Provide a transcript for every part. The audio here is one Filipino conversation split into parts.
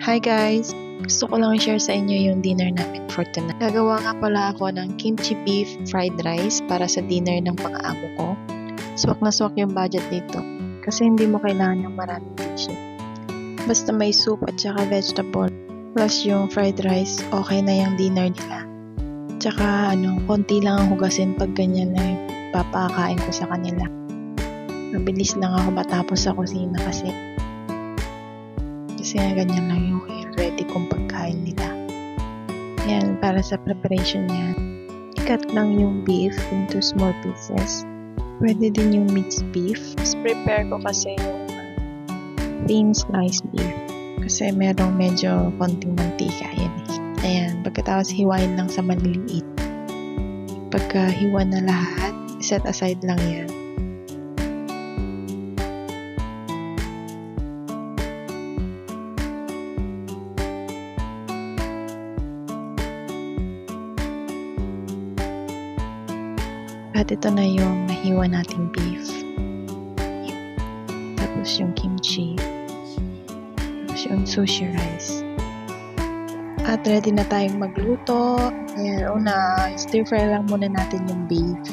Hi guys! Gusto ko lang i-share sa inyo yung dinner namin for tonight. Gagawa nga pala ako ng kimchi beef fried rice para sa dinner ng mga amo ko. Swak na swak yung budget dito kasi hindi mo kailangan ng maraming dishes. Basta may soup at saka vegetable plus yung fried rice, okay na yung dinner nila. Tsaka konti lang ang hugasin pag ganyan na yung papakain ko sa kanila. Mabilis lang ako matapos sa kusina kasi ganyan lang yung ready kong pagkain nila. Yan, para sa preparation niya. I-cut lang yung beef into small pieces. Pwede din yung mixed beef. Mas prepare ko kasi yung thin sliced beef. Kasi merong medyo konting mantika. Yan eh. Ayan, pagkatapos hiwain lang sa maliliit. Pagka hiwa na lahat, set aside lang yan. At ito na yung nahiwa nating beef. Tapos yung kimchi. Tapos yung sushi rice. At ready na tayong magluto. Ayan, stir fry lang muna natin yung beef.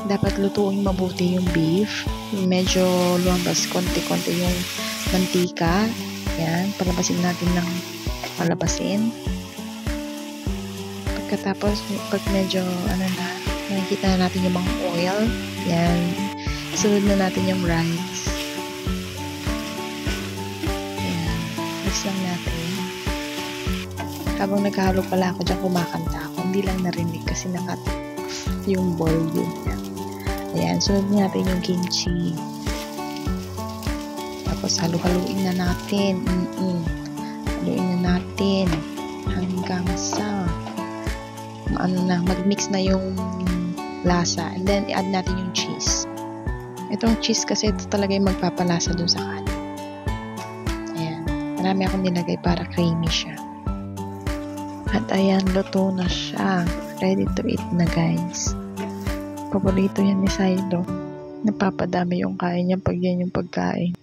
Dapat lutuin mabuti yung beef. Medyo lumabas konti-konti yung mantika. Ayan, palabasin natin ng palabasin. Pagkatapos, pag medyo nakikita na natin yung mga oil. Yan. Sunod na natin yung rice. Yan. Mix lang natin. Habang naghahalo pala ako dyan, kumakanta ako. Hindi lang narinig kasi nakat yung volume niya. Ayan. Sunod natin yung kimchi. Tapos halu-haluin na natin. Haluin na natin. Hanggang sa mag-mix na yung lasa. And then, i-add natin yung cheese. Itong cheese kasi ito talaga yung magpapalasa dun sa kanin. Ayan. Marami akong nilagay para creamy siya. At ayan, luto na siya. Ready to eat na guys. Paborito yan ni Saido. Napapadami yung kain niya pag yan yung pagkain.